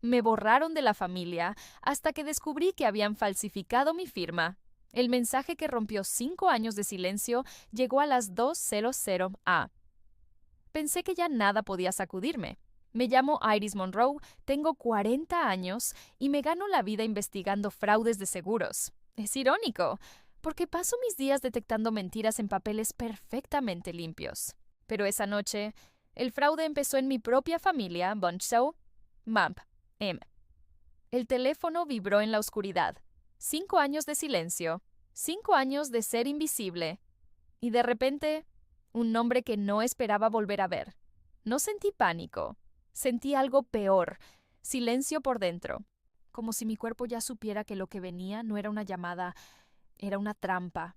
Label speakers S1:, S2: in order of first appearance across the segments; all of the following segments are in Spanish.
S1: Me borraron de la familia hasta que descubrí que habían falsificado mi firma. El mensaje que rompió 5 años de silencio llegó a las 2:00 a. Pensé que ya nada podía sacudirme. Me llamo Iris Monroe, tengo 40 años y me gano la vida investigando fraudes de seguros. Es irónico, porque paso mis días detectando mentiras en papeles perfectamente limpios. Pero esa noche, el fraude empezó en mi propia familia, Bunchau, Mamp, M. El teléfono vibró en la oscuridad. 5 años de silencio, 5 años de ser invisible. Y de repente, un nombre que no esperaba volver a ver. No sentí pánico, sentí algo peor, silencio por dentro, como si mi cuerpo ya supiera que lo que venía no era una llamada, era una trampa.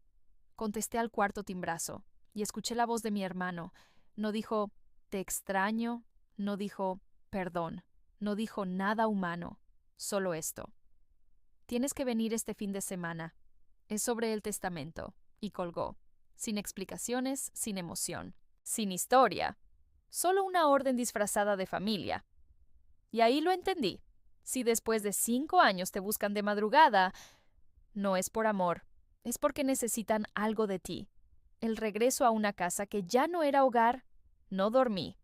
S1: Contesté al cuarto timbrazo y escuché la voz de mi hermano. No dijo, te extraño, no dijo, perdón, no dijo nada humano, solo esto. Tienes que venir este fin de semana. Es sobre el testamento. Y colgó. Sin explicaciones, sin emoción, sin historia. Solo una orden disfrazada de familia. Y ahí lo entendí. Si después de 5 años te buscan de madrugada, no es por amor, es porque necesitan algo de ti. El regreso a una casa que ya no era hogar. No dormí.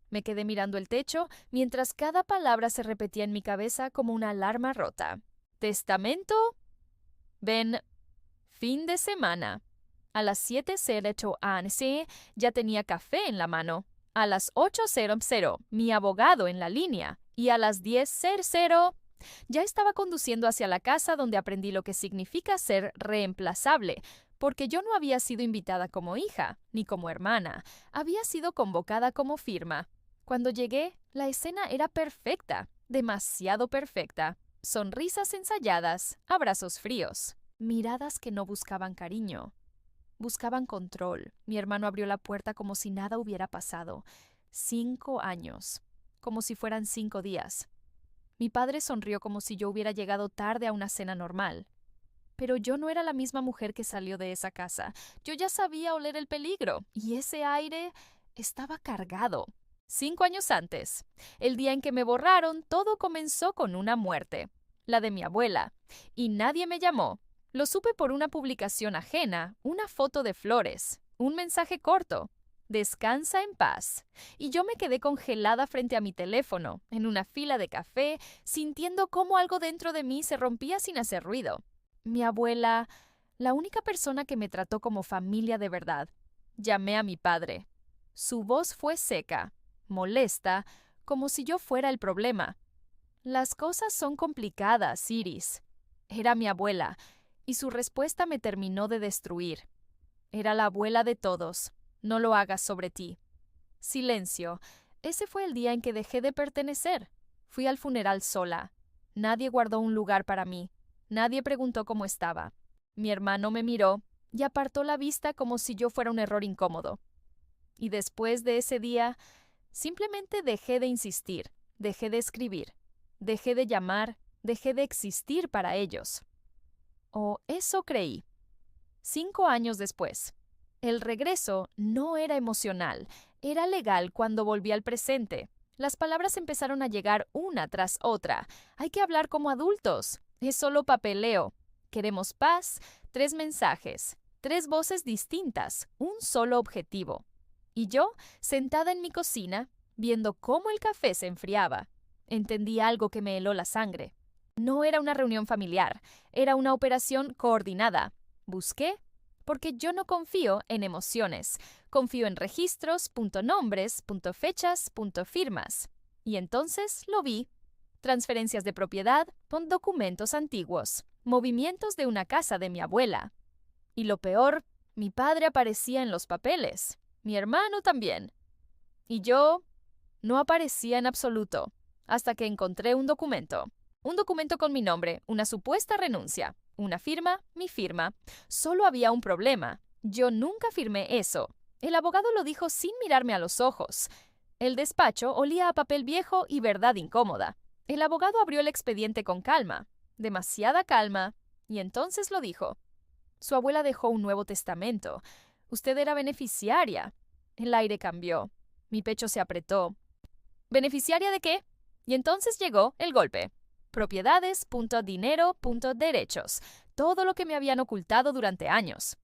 S1: Me quedé mirando el techo mientras cada palabra se repetía en mi cabeza como una alarma rota. Testamento. Ven. Fin de semana. A las 7:08 a.m. ya tenía café en la mano. A las 8:00 mi abogado en la línea. Y a las 10:00 ya estaba conduciendo hacia la casa donde aprendí lo que significa ser reemplazable, porque yo no había sido invitada como hija, ni como hermana. Había sido convocada como firma. Cuando llegué, la escena era perfecta, demasiado perfecta. Sonrisas ensayadas, abrazos fríos, miradas que no buscaban cariño. Buscaban control. Mi hermano abrió la puerta como si nada hubiera pasado. 5 años. Como si fueran 5 días. Mi padre sonrió como si yo hubiera llegado tarde a una cena normal. Pero yo no era la misma mujer que salió de esa casa. Yo ya sabía oler el peligro. Y ese aire estaba cargado. 5 años antes, el día en que me borraron, todo comenzó con una muerte. La de mi abuela. Y nadie me llamó. Lo supe por una publicación ajena, una foto de flores, un mensaje corto. Descansa en paz. Y yo me quedé congelada frente a mi teléfono, en una fila de café, sintiendo cómo algo dentro de mí se rompía sin hacer ruido. Mi abuela, la única persona que me trató como familia de verdad. Llamé a mi padre. Su voz fue seca, molesta, como si yo fuera el problema. Las cosas son complicadas, Iris. Era mi abuela, y su respuesta me terminó de destruir. Era la abuela de todos. No lo hagas sobre ti. Silencio. Ese fue el día en que dejé de pertenecer. Fui al funeral sola. Nadie guardó un lugar para mí. Nadie preguntó cómo estaba. Mi hermano me miró y apartó la vista como si yo fuera un error incómodo. Y después de ese día, simplemente dejé de insistir, dejé de escribir, dejé de llamar, dejé de existir para ellos. O eso creí. 5 años después. El regreso no era emocional, era legal cuando volví al presente. Las palabras empezaron a llegar una tras otra. Hay que hablar como adultos. Es solo papeleo. Queremos paz, 3 mensajes, 3 voces distintas, un solo objetivo. Y yo, sentada en mi cocina, viendo cómo el café se enfriaba, entendí algo que me heló la sangre. No era una reunión familiar, era una operación coordinada. Busqué porque yo no confío en emociones. Confío en registros, nombres, fechas, firmas. Y entonces lo vi. Transferencias de propiedad con documentos antiguos. Movimientos de una casa de mi abuela. Y lo peor, mi padre aparecía en los papeles. Mi hermano también. Y yo no aparecía en absoluto, hasta que encontré un documento. Un documento con mi nombre, una supuesta renuncia. Una firma, mi firma. Solo había un problema. Yo nunca firmé eso. El abogado lo dijo sin mirarme a los ojos. El despacho olía a papel viejo y verdad incómoda. El abogado abrió el expediente con calma, demasiada calma, y entonces lo dijo. Su abuela dejó un nuevo testamento. Usted era beneficiaria. El aire cambió. Mi pecho se apretó. ¿Beneficiaria de qué? Y entonces llegó el golpe. Propiedades.dinero.derechos. Todo lo que me habían ocultado durante años.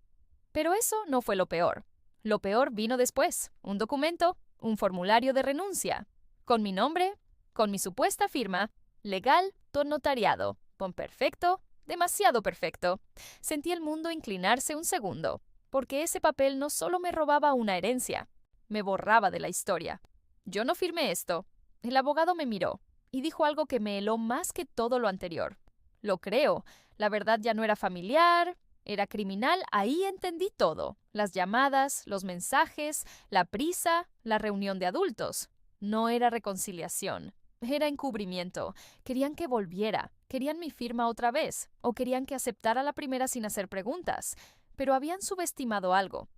S1: Pero eso no fue lo peor. Lo peor vino después. Un documento, un formulario de renuncia. Con mi nombre, con mi supuesta firma, legal, notariado. Con perfecto, demasiado perfecto. Sentí el mundo inclinarse un segundo, porque ese papel no solo me robaba una herencia, me borraba de la historia. Yo no firmé esto. El abogado me miró y dijo algo que me heló más que todo lo anterior. Lo creo. La verdad ya no era familiar, era criminal. Ahí entendí todo. Las llamadas, los mensajes, la prisa, la reunión de adultos. No era reconciliación. Era encubrimiento. Querían que volviera. Querían mi firma otra vez. O querían que aceptara la primera sin hacer preguntas. Pero habían subestimado algo.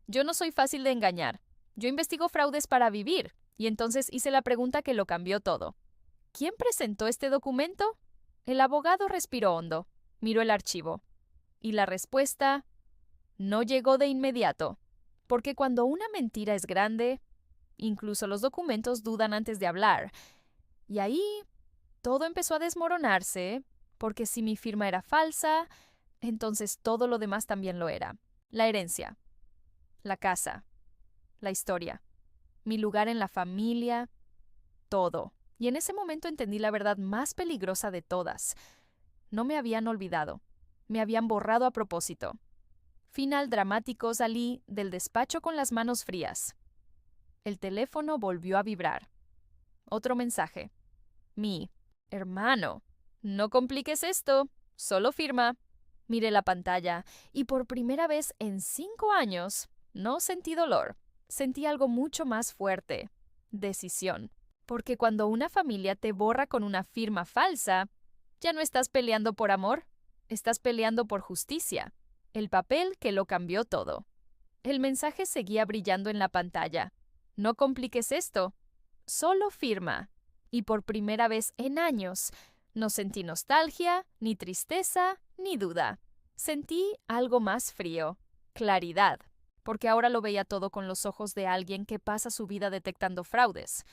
S1: Yo no soy fácil de engañar. Yo investigo fraudes para vivir. Y entonces hice la pregunta que lo cambió todo. ¿Quién presentó este documento? El abogado respiró hondo. Miró el archivo. Y la respuesta no llegó de inmediato. Porque cuando una mentira es grande, incluso los documentos dudan antes de hablar. Y ahí todo empezó a desmoronarse, porque si mi firma era falsa, entonces todo lo demás también lo era. La herencia, la casa, la historia, mi lugar en la familia, todo. Y en ese momento entendí la verdad más peligrosa de todas. No me habían olvidado, me habían borrado a propósito. Final dramático, salí del despacho con las manos frías. El teléfono volvió a vibrar. Otro mensaje. Mi hermano. No compliques esto. Solo firma. Miré la pantalla y por primera vez en 5 años no sentí dolor. Sentí algo mucho más fuerte. Decisión. Porque cuando una familia te borra con una firma falsa, ya no estás peleando por amor. Estás peleando por justicia. El papel que lo cambió todo. El mensaje seguía brillando en la pantalla. No compliques esto. Solo firma. Y por primera vez en años, no sentí nostalgia, ni tristeza, ni duda. Sentí algo más frío, claridad, porque ahora lo veía todo con los ojos de alguien que pasa su vida detectando fraudes.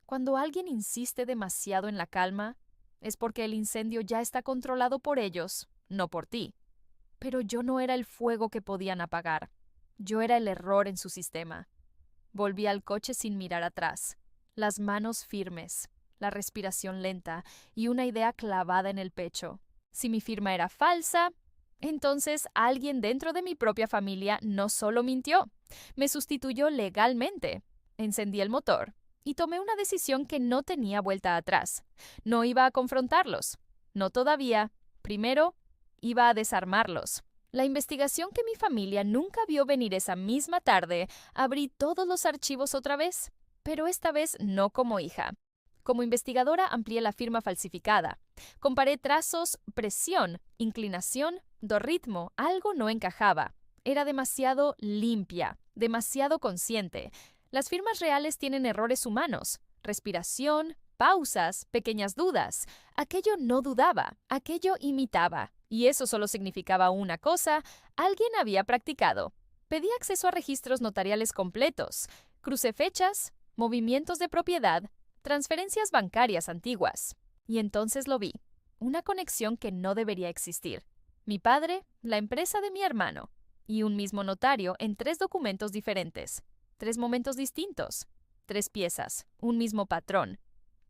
S1: Cuando alguien insiste demasiado en la calma, es porque el incendio ya está controlado por ellos, no por ti. Pero yo no era el fuego que podían apagar. Yo era el error en su sistema. Volví al coche sin mirar atrás, las manos firmes, la respiración lenta y una idea clavada en el pecho. Si mi firma era falsa, entonces alguien dentro de mi propia familia no solo mintió, me sustituyó legalmente. Encendí el motor y tomé una decisión que no tenía vuelta atrás. No iba a confrontarlos. No todavía. Primero, iba a desarmarlos. La investigación que mi familia nunca vio venir esa misma tarde, abrí todos los archivos otra vez, pero esta vez no como hija. Como investigadora amplié la firma falsificada. Comparé trazos, presión, inclinación, ritmo. Algo no encajaba. Era demasiado limpia, demasiado consciente. Las firmas reales tienen errores humanos. Respiración, pausas, pequeñas dudas. Aquello no dudaba, aquello imitaba. Y eso solo significaba una cosa: alguien había practicado. Pedí acceso a registros notariales completos. Crucé fechas, movimientos de propiedad, transferencias bancarias antiguas. Y entonces lo vi. Una conexión que no debería existir. Mi padre, la empresa de mi hermano, y un mismo notario en 3 documentos diferentes. 3 momentos distintos. 3 piezas, un mismo patrón.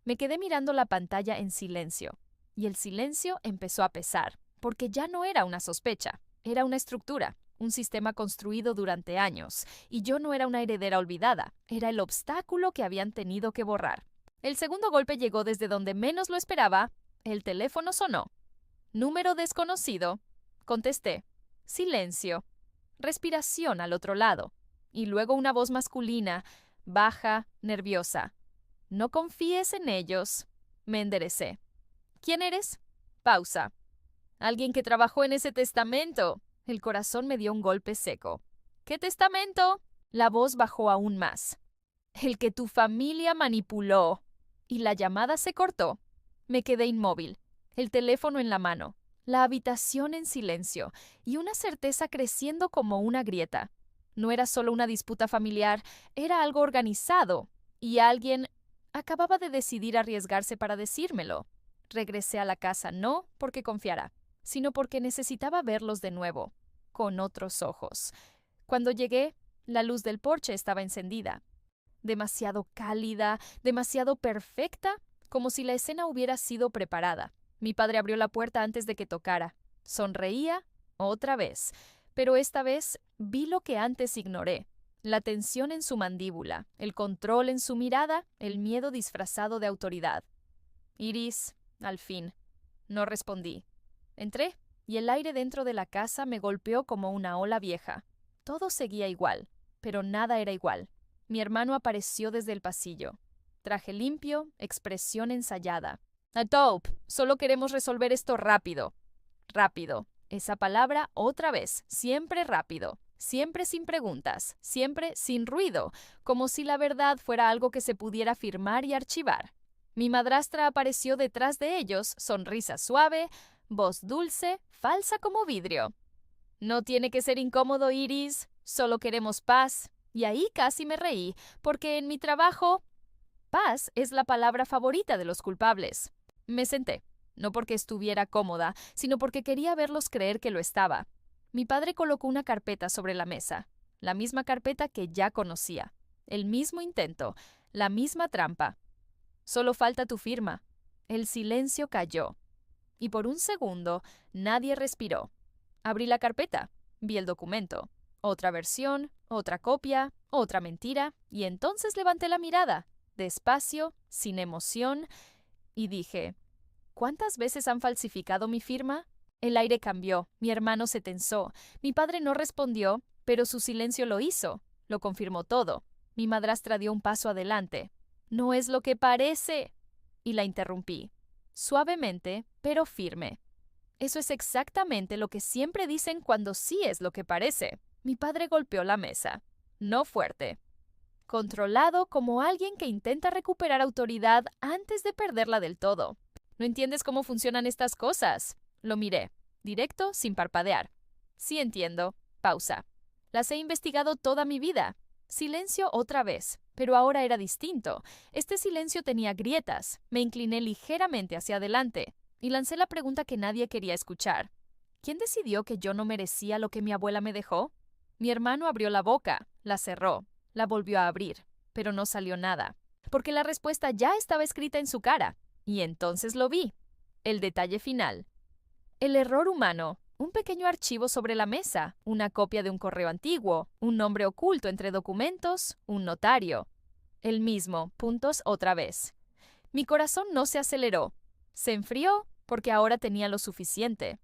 S1: Me quedé mirando la pantalla en silencio. Y el silencio empezó a pesar, porque ya no era una sospecha, era una estructura. Un sistema construido durante años, y yo no era una heredera olvidada, era el obstáculo que habían tenido que borrar. El segundo golpe llegó desde donde menos lo esperaba. El teléfono sonó. Número desconocido. Contesté. Silencio. Respiración al otro lado. Y luego una voz masculina, baja, nerviosa. No confíes en ellos. Me enderecé. ¿Quién eres? Pausa. Alguien que trabajó en ese testamento. El corazón me dio un golpe seco. ¿Qué testamento? La voz bajó aún más. El que tu familia manipuló. Y la llamada se cortó. Me quedé inmóvil, el teléfono en la mano, la habitación en silencio y una certeza creciendo como una grieta. No era solo una disputa familiar, era algo organizado. Y alguien Acababa de decidir arriesgarse para decírmelo. Regresé a la casa no porque confiara, sino porque necesitaba verlos de nuevo, con otros ojos. Cuando llegué, la luz del porche estaba encendida. Demasiado cálida, demasiado perfecta, como si la escena hubiera sido preparada. Mi padre abrió la puerta antes de que tocara. Sonreía otra vez, pero esta vez vi lo que antes ignoré. La tensión en su mandíbula, el control en su mirada, el miedo disfrazado de autoridad. Iris, al fin. No respondí. Entré, y el aire dentro de la casa me golpeó como una ola vieja. Todo seguía igual, pero nada era igual. Mi hermano apareció desde el pasillo. Traje limpio, expresión ensayada. Taupe, solo queremos resolver esto rápido. Rápido. Esa palabra otra vez, siempre rápido. Siempre sin preguntas, siempre sin ruido, como si la verdad fuera algo que se pudiera firmar y archivar. Mi madrastra apareció detrás de ellos, sonrisa suave, voz dulce, falsa como vidrio. No tiene que ser incómodo, Iris, solo queremos paz. Y ahí casi me reí, porque en mi trabajo, paz es la palabra favorita de los culpables. Me senté, no porque estuviera cómoda, sino porque quería verlos creer que lo estaba. Mi padre colocó una carpeta sobre la mesa, la misma carpeta que ya conocía, el mismo intento, la misma trampa. Solo falta tu firma. El silencio cayó, y por un segundo nadie respiró. Abrí la carpeta, vi el documento, otra versión, otra copia, otra mentira, y entonces levanté la mirada, despacio, sin emoción, y dije, ¿cuántas veces han falsificado mi firma? El aire cambió, mi hermano se tensó, mi padre no respondió, pero su silencio lo hizo, lo confirmó todo. Mi madrastra dio un paso adelante. No es lo que parece. Y la interrumpí, suavemente, pero firme. Eso es exactamente lo que siempre dicen cuando sí es lo que parece. Mi padre golpeó la mesa, no fuerte. Controlado como alguien que intenta recuperar autoridad antes de perderla del todo. ¿No entiendes cómo funcionan estas cosas? Lo miré, directo, sin parpadear. Sí entiendo. Pausa. Las he investigado toda mi vida. Silencio otra vez, pero ahora era distinto. Este silencio tenía grietas. Me incliné ligeramente hacia adelante y lancé la pregunta que nadie quería escuchar. ¿Quién decidió que yo no merecía lo que mi abuela me dejó? Mi hermano abrió la boca, la cerró, la volvió a abrir, pero no salió nada, porque la respuesta ya estaba escrita en su cara. Y entonces lo vi. El detalle final. El error humano. Un pequeño archivo sobre la mesa, una copia de un correo antiguo, un nombre oculto entre documentos, un notario. El mismo, puntos otra vez. Mi corazón no se aceleró. Se enfrió porque ahora tenía lo suficiente.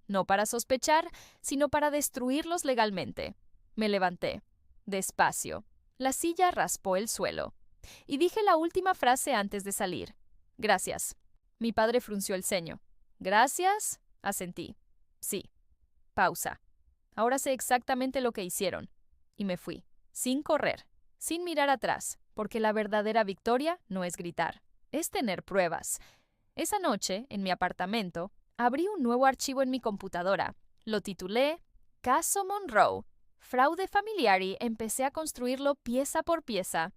S1: No para sospechar, sino para destruirlos legalmente. Me levanté. Despacio. La silla raspó el suelo. Y dije la última frase antes de salir. Gracias. Mi padre frunció el ceño. ¿Gracias? Asentí. Sí. Pausa. Ahora sé exactamente lo que hicieron. Y me fui, sin correr, sin mirar atrás, porque la verdadera victoria no es gritar, es tener pruebas. Esa noche, en mi apartamento, abrí un nuevo archivo en mi computadora. Lo titulé Caso Monroe. Fraude familiar y empecé a construirlo pieza por pieza.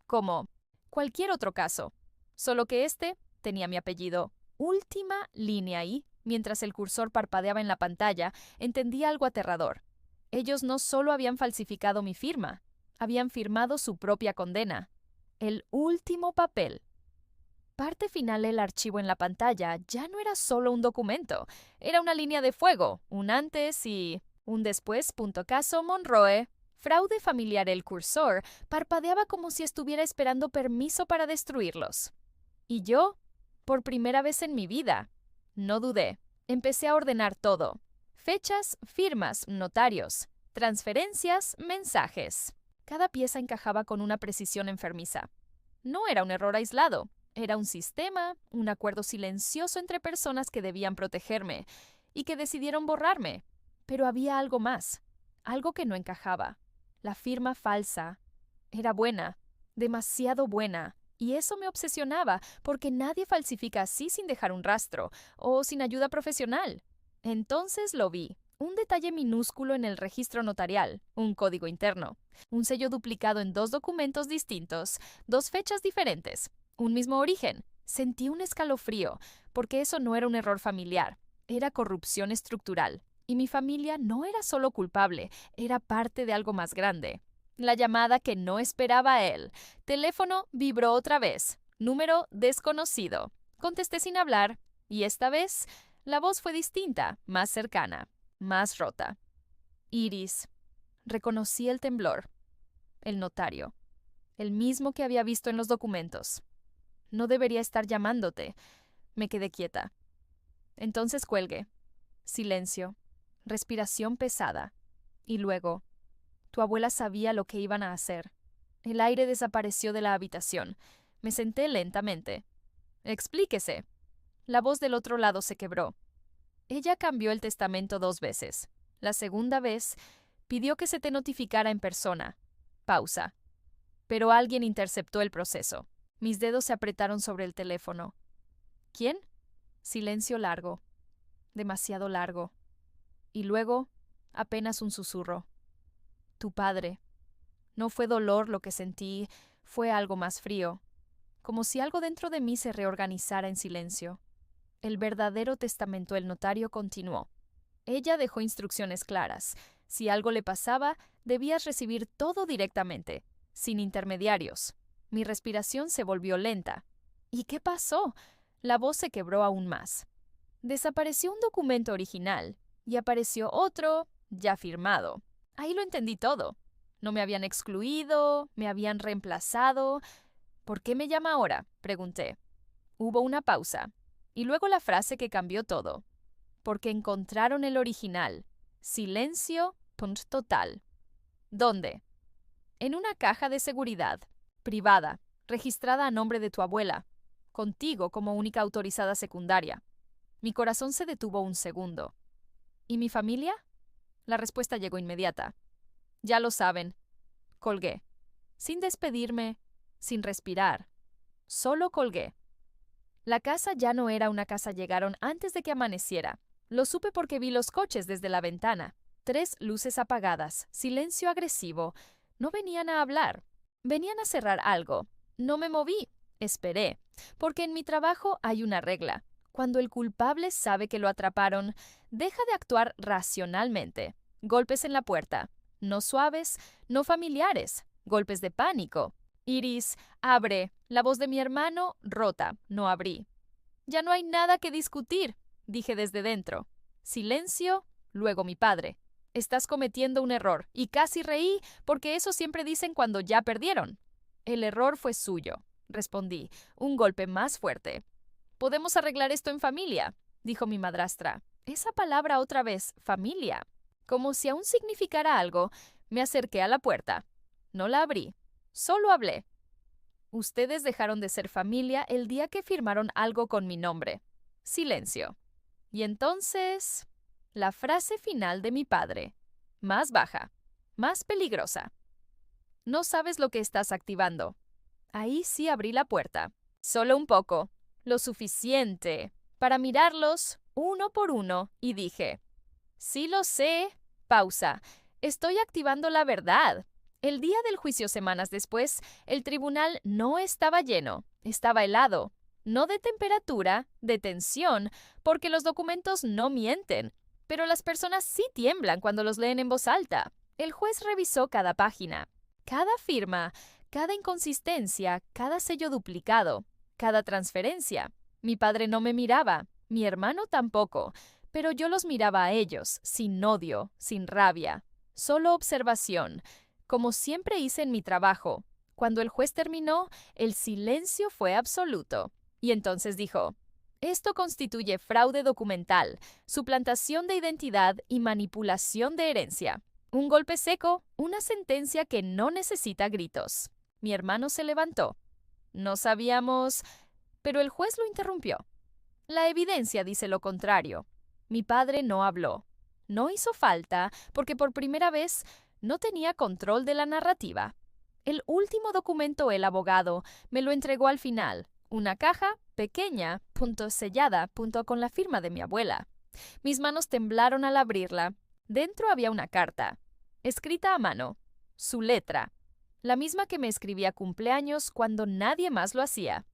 S1: Como cualquier otro caso, solo que este tenía mi apellido. Última línea ahí. Mientras el cursor parpadeaba en la pantalla, entendí algo aterrador. Ellos no solo habían falsificado mi firma, habían firmado su propia condena. El último papel. Parte final del archivo en la pantalla ya no era solo un documento, era una línea de fuego, un antes y un después. Caso Monroe. Fraude familiar. El cursor parpadeaba como si estuviera esperando permiso para destruirlos. Y yo, por primera vez en mi vida, no dudé. Empecé a ordenar todo. Fechas, firmas, notarios, transferencias, mensajes. Cada pieza encajaba con una precisión enfermiza. No era un error aislado. Era un sistema, un acuerdo silencioso entre personas que debían protegerme y que decidieron borrarme. Pero había algo más, algo que no encajaba. La firma falsa. Era buena, demasiado buena. Y eso me obsesionaba, porque nadie falsifica así sin dejar un rastro, o sin ayuda profesional. Entonces lo vi, Un detalle minúsculo en el registro notarial, un código interno, un sello duplicado en 2 documentos distintos, 2 fechas diferentes, un mismo origen. Sentí un escalofrío, porque eso no era un error familiar, era corrupción estructural. Y mi familia no era solo culpable, era parte de algo más grande. La llamada que no esperaba él. Teléfono vibró otra vez. Número desconocido. Contesté sin hablar, y esta vez la voz fue distinta, más cercana, más rota. Iris. Reconocí el temblor. El notario. El mismo que había visto en los documentos. No debería estar llamándote. Me quedé quieta. Entonces cuelgué. Silencio. Respiración pesada. Y luego, tu abuela sabía lo que iban a hacer. El aire desapareció de la habitación. Me senté lentamente. Explíquese. La voz del otro lado se quebró. Ella cambió el testamento 2 veces. La segunda vez, pidió que se te notificara en persona. Pausa. Pero alguien interceptó el proceso. Mis dedos se apretaron sobre el teléfono. ¿Quién? Silencio largo. Demasiado largo. Y luego, apenas un susurro. Tu padre. No fue dolor lo que sentí, fue algo más frío. Como si algo dentro de mí se reorganizara en silencio. El verdadero testamento del notario continuó. Ella dejó instrucciones claras. Si algo le pasaba, debías recibir todo directamente, sin intermediarios. Mi respiración se volvió lenta. ¿Y qué pasó? La voz se quebró aún más. Desapareció un documento original y apareció otro, ya firmado. Ahí lo entendí todo. No me habían excluido, me habían reemplazado. ¿Por qué me llama ahora?, pregunté. Hubo una pausa, y luego la frase que cambió todo. Porque encontraron el original. Silencio, punto total. ¿Dónde? En una caja de seguridad, privada, registrada a nombre de tu abuela, contigo como única autorizada secundaria. Mi corazón se detuvo un segundo. ¿Y mi familia? La respuesta llegó inmediata. Ya lo saben. Colgué. Sin despedirme, sin respirar. Solo colgué. La casa ya no era una casa. Llegaron antes de que amaneciera. Lo supe porque vi los coches desde la ventana. 3 luces apagadas, silencio agresivo. No venían a hablar. Venían a cerrar algo. No me moví. Esperé. Porque en mi trabajo hay una regla. Cuando el culpable sabe que lo atraparon, deja de actuar racionalmente. Golpes en la puerta. No suaves, no familiares. Golpes de pánico. Iris, abre. La voz de mi hermano, rota. No abrí. Ya no hay nada que discutir, dije desde dentro. Silencio, luego mi padre. Estás cometiendo un error. Y casi reí, porque eso siempre dicen cuando ya perdieron. El error fue suyo, respondí. Un golpe más fuerte. Podemos arreglar esto en familia, dijo mi madrastra. Esa palabra otra vez, familia. Como si aún significara algo, me acerqué a la puerta. No la abrí. Solo hablé. Ustedes dejaron de ser familia el día que firmaron algo con mi nombre. Silencio. Y entonces, la frase final de mi padre. Más baja, más peligrosa. No sabes lo que estás activando. Ahí sí abrí la puerta. Solo un poco. Lo suficiente para mirarlos uno por uno y dije, sí lo sé. Pausa. Estoy activando la verdad. El día del juicio semanas después, el tribunal no estaba lleno, estaba helado. No de temperatura, de tensión, porque los documentos no mienten, pero las personas sí tiemblan cuando los leen en voz alta. El juez revisó cada página, cada firma, cada inconsistencia, cada sello duplicado, cada transferencia. Mi padre no me miraba, mi hermano tampoco, pero yo los miraba a ellos, sin odio, sin rabia, solo observación, como siempre hice en mi trabajo. Cuando el juez terminó, el silencio fue absoluto. Y entonces dijo, esto constituye fraude documental, suplantación de identidad y manipulación de herencia. Un golpe seco, una sentencia que no necesita gritos. Mi hermano se levantó. No sabíamos, pero el juez lo interrumpió. La evidencia dice lo contrario. Mi padre no habló. No hizo falta, porque por primera vez no tenía control de la narrativa. El último documento el abogado me lo entregó al final. Una caja pequeña, sellada, con la firma de mi abuela. Mis manos temblaron al abrirla. Dentro había una carta, escrita a mano, su letra, la misma que me escribía cumpleaños cuando nadie más lo hacía.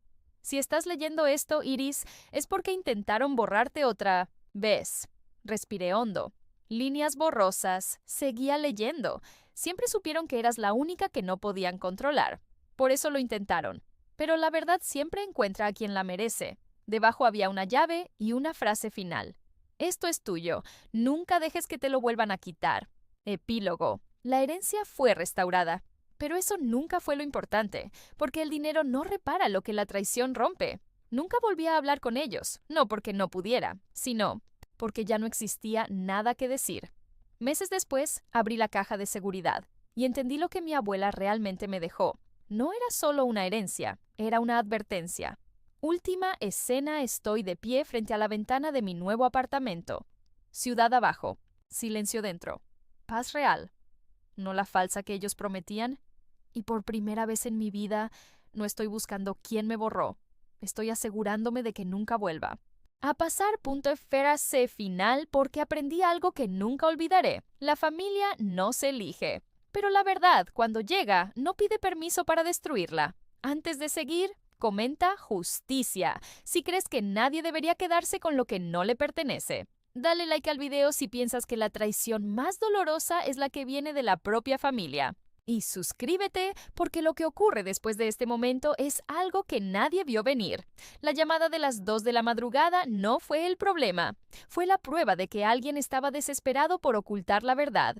S1: Si estás leyendo esto, Iris, es porque intentaron borrarte otra vez. Respiré hondo. Líneas borrosas. Seguía leyendo. Siempre supieron que eras la única que no podían controlar. Por eso lo intentaron. Pero la verdad siempre encuentra a quien la merece. Debajo había una llave y una frase final. Esto es tuyo. Nunca dejes que te lo vuelvan a quitar. Epílogo. La herencia fue restaurada. Pero eso nunca fue lo importante, porque el dinero no repara lo que la traición rompe. Nunca volví a hablar con ellos, no porque no pudiera, sino porque ya no existía nada que decir. Meses después, abrí la caja de seguridad y entendí lo que mi abuela realmente me dejó. No era solo una herencia, era una advertencia. Última escena, estoy de pie frente a la ventana de mi nuevo apartamento. Ciudad abajo, silencio dentro. Paz real. ¿No la falsa que ellos prometían? Y por primera vez en mi vida, no estoy buscando quién me borró. Estoy asegurándome de que nunca vuelva. A pasar punto frase final porque aprendí algo que nunca olvidaré. La familia no se elige. Pero la verdad, cuando llega, no pide permiso para destruirla. Antes de seguir, comenta justicia. Si crees que nadie debería quedarse con lo que no le pertenece. Dale like al video si piensas que la traición más dolorosa es la que viene de la propia familia. Y suscríbete porque lo que ocurre después de este momento es algo que nadie vio venir. La llamada de las 2 de la madrugada no fue el problema. Fue la prueba de que alguien estaba desesperado por ocultar la verdad.